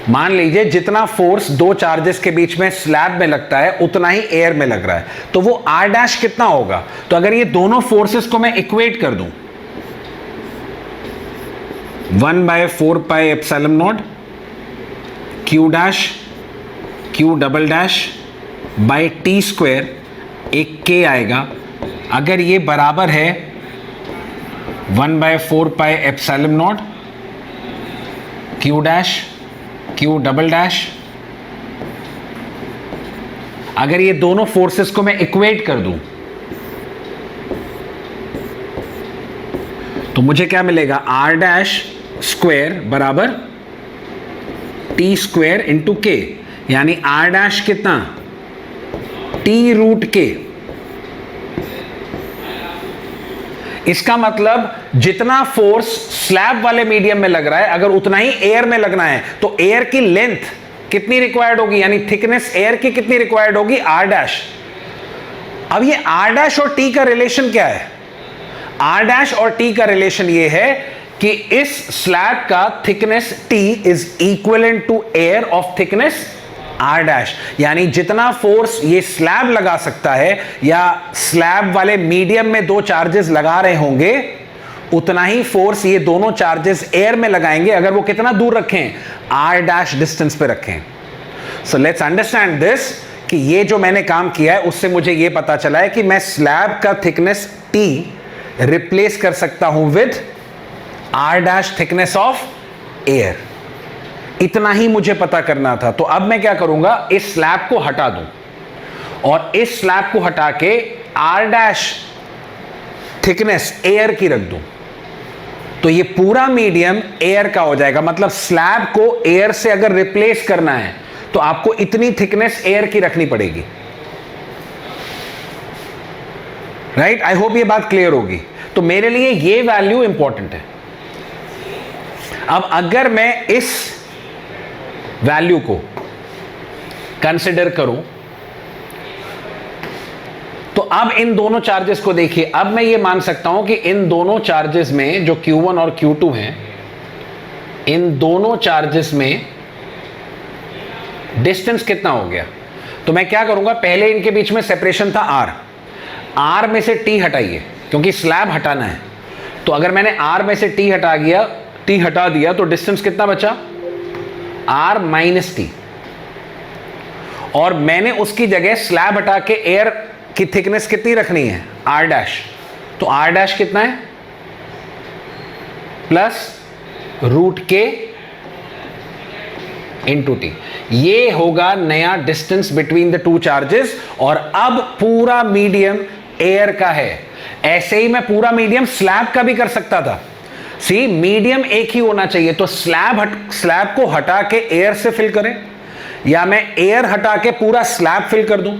मान लीजिए जितना फोर्स दो चार्जेस के बीच में स्लैब में लगता है उतना ही एयर में लग रहा है, तो वो r डैश कितना होगा? तो अगर ये दोनों फोर्सेस को मैं इक्वेट कर दूं, 1/4πε0 q dash q double dash by T square, एक k आएगा। अगर ये बराबर है 1/4πε0 q dash q double dash, अगर ये दोनों फोर्सेस को मैं इक्वेट कर दूं तो मुझे क्या मिलेगा? r डैश स्क्वायर बराबर टी स्क्वायर इंटू के, यानी r डैश कितना? टी रूट के। इसका मतलब जितना फोर्स स्लैब वाले मीडियम में लग रहा है अगर उतना ही एयर में लगना है तो एयर की लेंथ कितनी रिक्वायर्ड होगी, यानी थिकनेस एयर की कितनी रिक्वायर्ड होगी? r dash. अब ये r डैश और t का रिलेशन क्या है? r डैश और t का रिलेशन ये है कि इस स्लैब का thickness t is equivalent to air of thickness r dash, यानी जितना फोर्स ये स्लैब लगा सकता है या स्लैब वाले मीडियम में दो चार्जेस लगा रहे होंगे उतना ही फोर्स ये दोनों चार्जेस एयर में लगाएंगे अगर वो कितना दूर रखें? r डैश डिस्टेंस पे रखें। सो लेट्स अंडरस्टैंड दिस कि ये जो मैंने काम किया है उससे मुझे ये पता चला है कि मैं स्लैब का थिकनेस t रिप्लेस कर सकता हूं with r dash thickness of air. इतना ही मुझे पता करना था। तो अब मैं क्या करूंगा? इस स्लैब को हटा दूं और इस स्लैब को हटा के r डैश थिकनेस एयर की रख दूं, तो ये पूरा मीडियम एयर का हो जाएगा। मतलब स्लैब को एयर से अगर रिप्लेस करना है तो आपको इतनी थिकनेस एयर की रखनी पड़ेगी। राइट? आई होप ये बात क्लियर होगी। तो मेरे लिए ये वैल्यू इंपॉर्टेंट है। अब अगर मैं इस वैल्यू को कंसिडर करूं तो अब इन दोनों चार्जेस को देखिए। अब मैं ये मान सकता हूं कि इन दोनों चार्जेस में जो Q1 और Q2 हैं, इन दोनों चार्जेस में डिस्टेंस कितना हो गया? तो मैं क्या करूंगा? पहले इनके बीच में सेपरेशन था r में से t हटाइए क्योंकि स्लैब हटाना है। तो अगर मैंने r में से t हटा दिया तो डिस्टेंस कितना बचा? r minus T. और मैंने उसकी जगह स्लैब हटा के एयर की थिकनेस कितनी रखनी है? r dash. तो r डैश कितना है? प्लस रूट के इंटू टी। ये होगा नया distance between the two charges. और अब पूरा मीडियम एयर का है। ऐसे ही मैं पूरा मीडियम स्लैब का भी कर सकता था। सी, मीडियम एक ही होना चाहिए, तो स्लैब को हटा के एयर से फिल करें या मैं एयर हटा के पूरा स्लैब फिल कर दूं।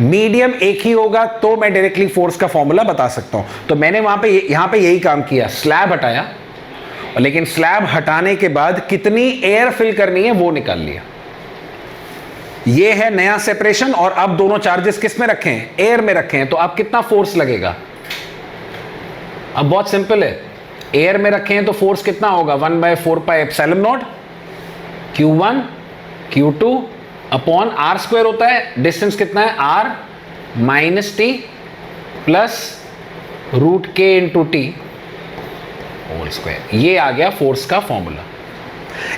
मीडियम एक ही होगा तो मैं डायरेक्टली फोर्स का फॉर्मूला बता सकता हूं। तो मैंने यहां पे यही काम किया, स्लैब हटाया, लेकिन स्लैब हटाने के बाद कितनी एयर फिल करनी है वो निकाल लिया। ये है नया सेपरेशन। और अब दोनों चार्जेस किस में रखे हैं? एयर में रखे हैं। तो अब कितना फोर्स लगेगा? अब बहुत सिंपल है, एयर में रखे हैं तो फोर्स कितना होगा? 1/4πε0 Q1 Q2 upon r square होता है। डिस्टेंस कितना है? r minus T plus root के इंटू टी होल स्क्वायर। ये आ गया फोर्स का फॉर्मूला।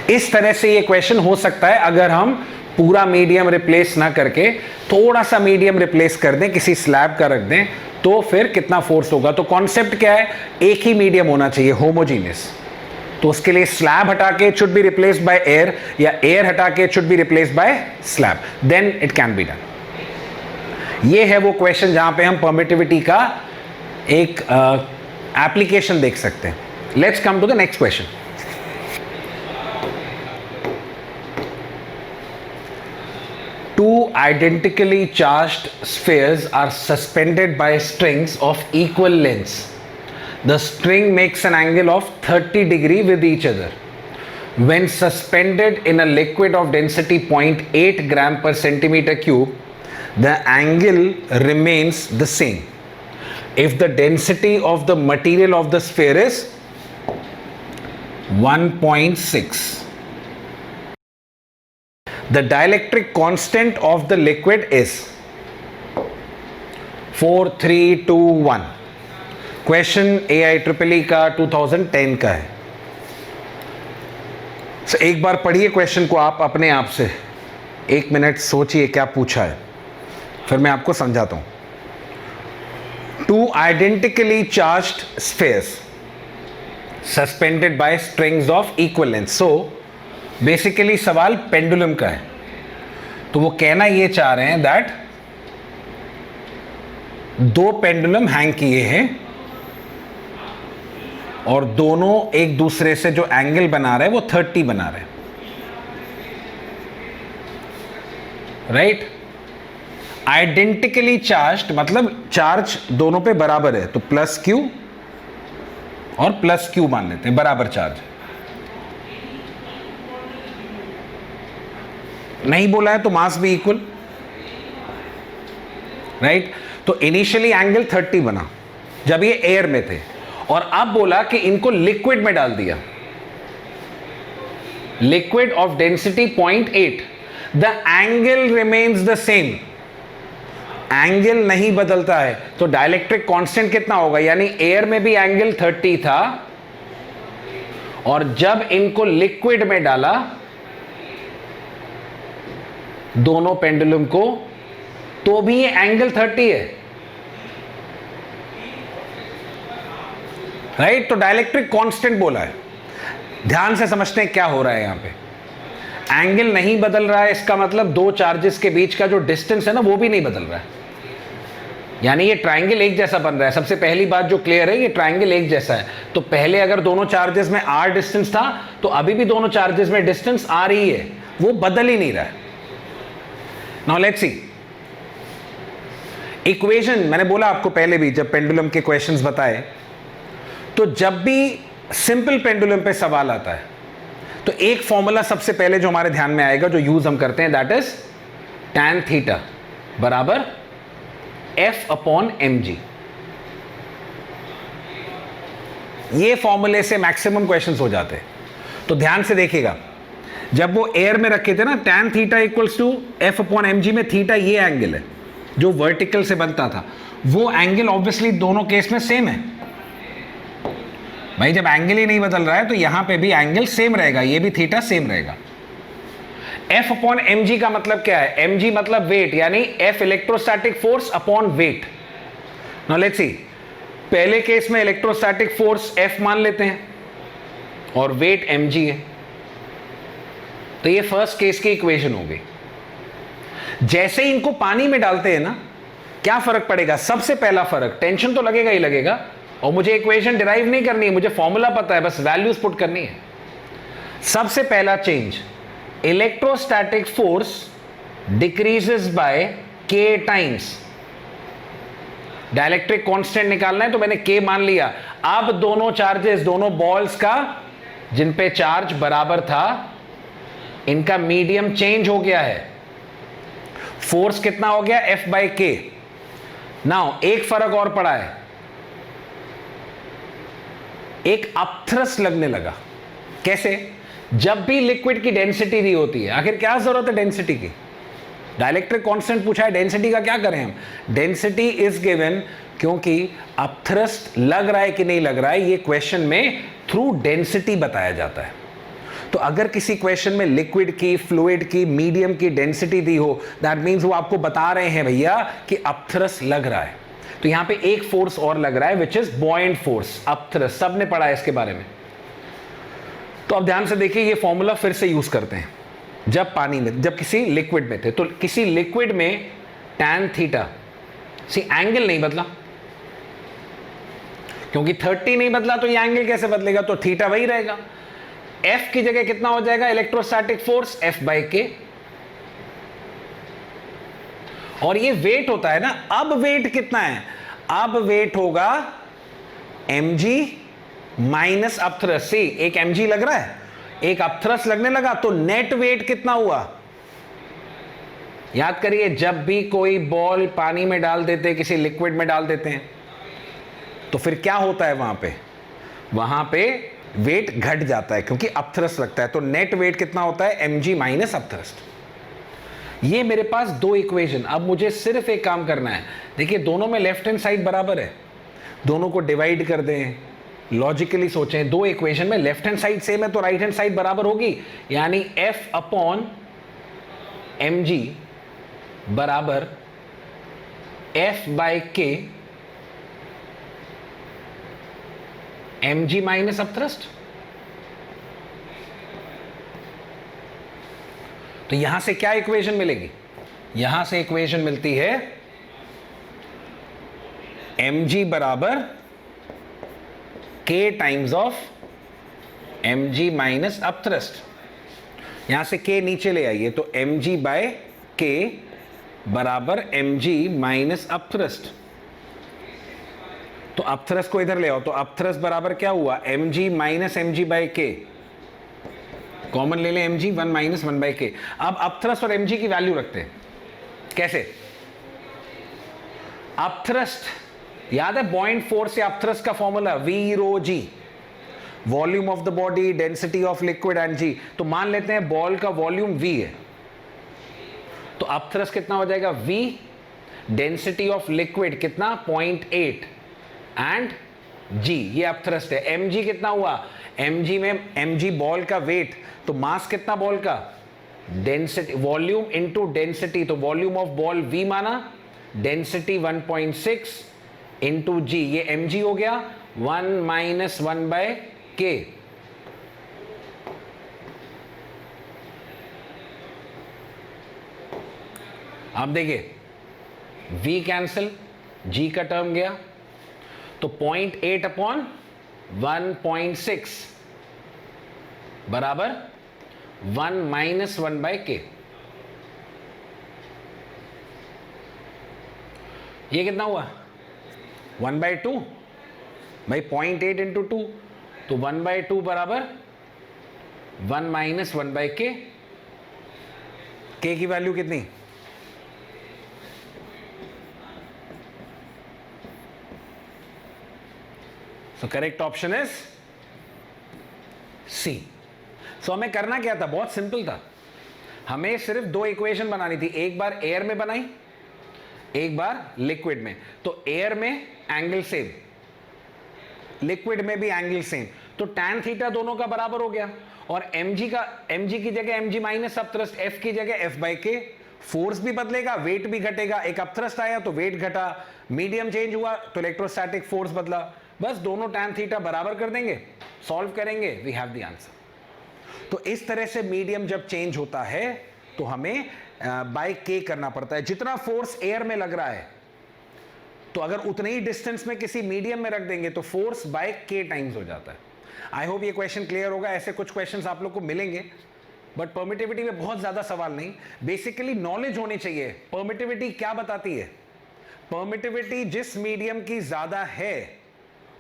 इस तरह से ये क्वेश्चन हो सकता है अगर हम पूरा मीडियम रिप्लेस ना करके थोड़ा सा मीडियम रिप्लेस कर दें, किसी स्लैब का रख दें, तो फिर कितना फोर्स होगा। तो कॉन्सेप्ट क्या है? एक ही मीडियम होना चाहिए, होमोजीनियस। तो उसके लिए स्लैब हटा के it should be replaced by air या एयर हटा के it should be replaced by slab, then it can be done. ये है वो क्वेश्चन जहां पे हम परमिटिविटी का एक एप्लीकेशन देख सकते हैं। Let's come to the next question. Two identically charged spheres are suspended by strings of equal lengths. The string makes an angle of 30 degrees with each other. When suspended in a liquid of density 0.8 gram per centimeter cube, the angle remains the same if the density of the material of the sphere is 1.6. The dielectric constant of the liquid is 4, 3, 2, 1. Question AIEEE का 2010 का है. So, एक बार पढ़िए question को आप अपने आप से, 1 मिनट सोचिए क्या पूछा है, फिर मैं आपको समझाता हूं. Two identically charged spheres suspended by strings of equal length. So basically सवाल पेंडुलम का है. तो वो कहना ये चाह रहे हैं दैट दो पेंडुलम हैंग किए हैं और दोनों एक दूसरे से जो एंगल बना रहे हैं वो 30 बना रहे हैं. राइट. आइडेंटिकली चार्ज्ड मतलब चार्ज दोनों पे बराबर है, तो प्लस क्यू और प्लस क्यू मान लेते हैं, बराबर चार्ज. नहीं बोला है तो मास भी इक्वल. राइट. तो इनिशियली एंगल 30 बना जब ये एयर में थे, और अब बोला कि इनको लिक्विड में डाल दिया, liquid of density 0.8, the angle remains the same. Angle नहीं बदलता है, तो डाइलेक्ट्रिक कांस्टेंट कितना होगा, यानी एयर में भी एंगल 30 था और जब इनको लिक्विड में डाला दोनों पेंडुलम को, तो भी ये एंगल 30 है. राइट. तो डाइलेक्ट्रिक कांस्टेंट बोला है. ध्यान से समझते हैं क्या हो रहा है यहां पे. एंगल नहीं बदल रहा है, इसका मतलब दो चार्जेस के बीच का जो डिस्टेंस है ना वो भी नहीं बदल रहा है, यानी ये ट्रायंगल एक जैसा बन रहा है. सबसे पहली बात जो क्लियर है, ये ट्रायंगल एक जैसा है. तो पहले अगर दोनों चार्जेस में r डिस्टेंस था, तो अभी भी दोनों चार्जेस में डिस्टेंस r ही है, वो बदल ही नहीं रहा है. Now let's see equation. मैंने बोला आपको पहले भी जब पेंडुलम के क्वेश्चंस बताए, तो जब भी सिंपल पेंडुलम पे सवाल आता है तो एक फॉर्मूला सबसे पहले जो हमारे ध्यान में आएगा, जो यूज हम करते हैं, दैट इज tan थीटा बराबर F/mg. ये फॉर्मूले से मैक्सिमम क्वेश्चंस हो जाते हैं. तो ध्यान से देखिएगा, जब वो एयर में रखे थे ना, tan theta equals to F/mg में थीटा ये एंगल है जो वर्टिकल से बनता था, वो एंगल ऑब्वियसली दोनों केस में सेम है. भाई जब एंगल ही नहीं बदल रहा है तो यहां पे भी एंगल सेम रहेगा, ये भी थीटा सेम रहेगा. F/mg का मतलब क्या है, mg मतलब वेट, यानी F electrostatic force upon weight. Now let's see, पहले केस में इलेक्ट्रोस्टैटिक फोर्स F मान लेते हैं और वेट mg है, तो ये फर्स्ट केस की इक्वेशन हो गई. जैसे ही इनको पानी में डालते हैं ना, क्या फर्क पड़ेगा, सबसे पहला फर्क, टेंशन तो लगेगा ही लगेगा, और मुझे इक्वेशन डिराइव नहीं करनी है, मुझे फॉर्मूला पता है, बस वैल्यूज पुट करनी है. सबसे पहला change, electrostatic force decreases by k times. Dielectric constant निकालना है तो मैंने k मान लिया. अब दोनों चार्जेस, दोनों बॉल्स का जिन पे चार्ज बराबर था, इनका मीडियम चेंज हो गया है. फोर्स कितना हो गया, F/k. नाउ एक फर्क और पड़ा है, एक अपथ्रस्ट लगने लगा. कैसे, जब भी लिक्विड की डेंसिटी दी होती है, आखिर क्या जरूरत है डेंसिटी की, डाइलेक्ट्रिक कांस्टेंट पूछा है, डेंसिटी का क्या करें हम. डेंसिटी इज गिवन क्योंकि अपथ्रस्ट लग रहा है कि नहीं लग रहा है, ये क्वेश्चन में थ्रू डेंसिटी बताया जाता है. तो अगर किसी क्वेश्चन में लिक्विड की, फ्लूइड की, मीडियम की डेंसिटी दी हो, दैट मींस वो आपको बता रहे हैं भैया कि अपथ्रस्ट लग रहा है. तो यहां पे एक फोर्स और लग रहा है, which is buoyant force, upthrust. सबने पढ़ा है इसके बारे में. तो अब ध्यान से देखिए, ये फॉर्मूला फिर से यूज करते हैं. जब पानी में, जब किसी लिक्विड में थे, तो किसी लिक्विड में tan थीटा, सी एंगल नहीं बदला, क्योंकि 30 नहीं बदला तो ये एंगल कैसे बदलेगा, तो थीटा वही रहेगा. F की जगह कितना हो जाएगा, इलेक्ट्रोस्टैटिक फोर्स F/k. और ये वेट होता है ना, अब वेट कितना है, अब वेट होगा mg माइनस अपथ्रस्ट। सी एक mg लग रहा है, एक अपथ्रस्ट लगने लगा, तो नेट वेट कितना हुआ। याद करिए, जब भी कोई बॉल पानी में डाल देते हैं, किसी लिक्विड में डाल देते हैं, तो फिर क्या होता है वहां पे वेट घट जाता है क्योंकि अपथ्रस्ट लगता है। तो नेट वेट कितना होता है, mg माइनस अपथ्रस्ट। ये मेरे पास दो इक्वेशन। अब मुझे सिर्फ एक काम करना है, देखिए दोनों में लेफ्ट हैंड साइड बराबर है, दोनों को डिवाइड कर दें, लॉजिकली सोचें, दो इक्वेशन में लेफ्ट हैंड साइड सेम है तो राइट हैंड साइड बराबर होगी, यानी f अपॉन mg बराबर f by k mg minus upthrust. तो यहां से क्या इक्वेशन मिलेगी, यहां से इक्वेशन मिलती है mg बराबर k times of mg minus upthrust. यहां से k नीचे ले आइए, तो mg बाय k बराबर mg माइनस अपथ्रस्ट। तो अपथ्रस्ट को इधर ले आओ, तो अपथ्रस्ट बराबर क्या हुआ, mg minus mg by k, common ले लें mg, 1 माइनस 1 बाय k। अब अपथ्रस्ट और mg की वैल्यू रखते हैं, कैसे, अपथ्रस्ट याद है, 0.4 से अपथ्रस्ट का formula v rho g, volume of the body, density of liquid and g। तो मान लेते हैं बॉल का वॉल्यूम v है, तो अपथ्रस्ट कितना हो जाएगा v, डेंसिटी ऑफ लिक्विड कितना 0.8 एंड g, ये अपथ्रस्ट है। mg कितना हुआ, mg में mg बॉल का वेट, तो मास कितना बॉल का, डेंसिटी, वॉल्यूम इनटू डेंसिटी, तो वॉल्यूम ऑफ बॉल v माना, डेंसिटी 1.6 इनटू g, ये mg हो गया 1 माइनस 1 बाय k। अब देखिए v कैंसिल, g का टर्म गया, तो 0.8 अपॉन 1.6 बराबर 1 माइनस 1 बाय k। ये कितना हुआ 1 बाय 2 भाई, 0.8 इंटू 2, तो 1 बाय 2 बराबर 1 माइनस 1 बाय k। k की वैल्यू कितनी, तो करेक्ट ऑप्शन इज सी। सो हमें करना क्या था, बहुत सिंपल था, हमें सिर्फ दो इक्वेशन बनानी थी, एक बार एयर में बनाई, एक बार लिक्विड में। तो एयर में एंगल सेम, लिक्विड में भी एंगल सेम, तो tan थीटा दोनों का बराबर हो गया, और mg की जगह mg माइनस अपथ्रस्ट, f की जगह f बाई k, फोर्स भी बदलेगा, वेट भी घटेगा, एक अपथ्रस्ट आया तो वेट घटा, मीडियम चेंज हुआ तो इलेक्ट्रोस्टैटिक फोर्स बदला, बस दोनों tan थीटा बराबर कर देंगे, सॉल्व करेंगे, वी हैव द आंसर। तो इस तरह से मीडियम जब चेंज होता है तो हमें बाय k करना पड़ता है। जितना फोर्स एयर में लग रहा है, तो अगर उतने ही डिस्टेंस में किसी मीडियम में रख देंगे तो फोर्स बाय k टाइम्स हो जाता है। आई होप ये क्वेश्चन क्लियर होगा। ऐसे कुछ क्वेश्चंस आप लोग को मिलेंगे, बट परमिटिविटी में बहुत ज्यादा सवाल नहीं, बेसिकली नॉलेज होनी चाहिए। परमिटिविटी क्या बताती है, परमिटिविटी जिस मीडियम की ज्यादा है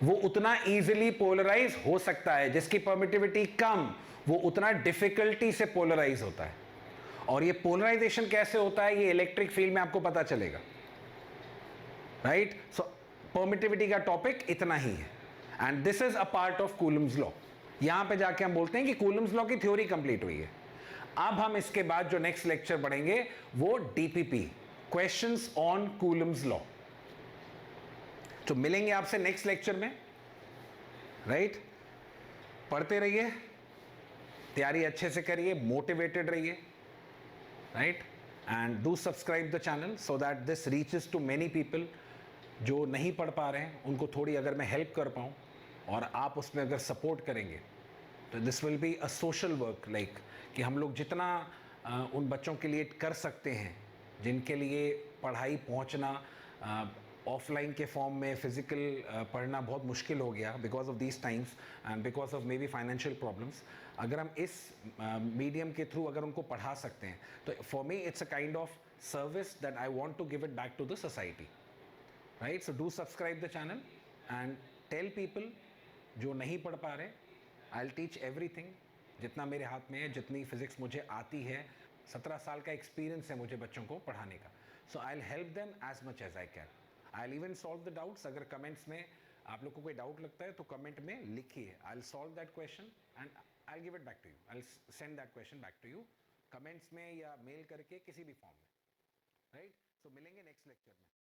वो उतना इजीली पोलराइज हो सकता है, जिसकी परमिटिविटी कम वो उतना डिफिकल्टी से पोलराइज होता है। और ये पोलराइजेशन कैसे होता है, ये इलेक्ट्रिक फील्ड में आपको पता चलेगा, राइट। सो परमिटिविटी का टॉपिक इतना ही है, and this is a part of Coulomb's law. यहां पे जाके हम बोलते हैं कि कूलम्स लॉ की थ्योरी कंप्लीट हुई है। अब हम इसके बाद जो नेक्स्ट लेक्चर पढ़ेंगे वो DPP, questions on Coulomb's law. तो मिलेंगे आपसे नेक्स्ट लेक्चर में, राइट। पढ़ते रहिए, तैयारी अच्छे से करिए, मोटिवेटेड रहिए, right, and do subscribe the channel so that this reaches to many people. जो नहीं पढ़ पा रहे हैं उनको थोड़ी अगर मैं हेल्प कर पाऊँ और आप उसमें अगर सपोर्ट करेंगे तो this will be a social work, like कि हम लोग जितना उन बच्चों के लिए कर सकते हैं जिनके लिए पढ़ाई पहुंचना ऑफलाइन के फॉर्म में फिजिकल पढ़ना बहुत मुश्किल हो गया because of these times and because of may be financial problems, अगर हम इस मीडियम के थ्रू अगर उनको पढ़ा सकते हैं तो for me it's a kind of service that I want to give it back to the society. Right? So do subscribe the channel and tell people जो नहीं पढ़ पा रहे, I'll teach everything जितना मेरे हाथ में है, जितनी फिजिक्स मुझे आती है, 17 साल का एक्सपीरियंस है मुझे बच्चों को पढ़ाने का. So I'll help them as much as I can. I'll even solve the doubts. अगर कमेंट्स में आप लोग को कोई डाउट लगता है तो कमेंट में लिखिए. I'll solve that question and I'll give it back to you. I'll send that question back to you. Comments में या मेल करके किसी भी फॉर्म में. राइट? सो मिलेंगे नेक्स्ट लेक्चर में.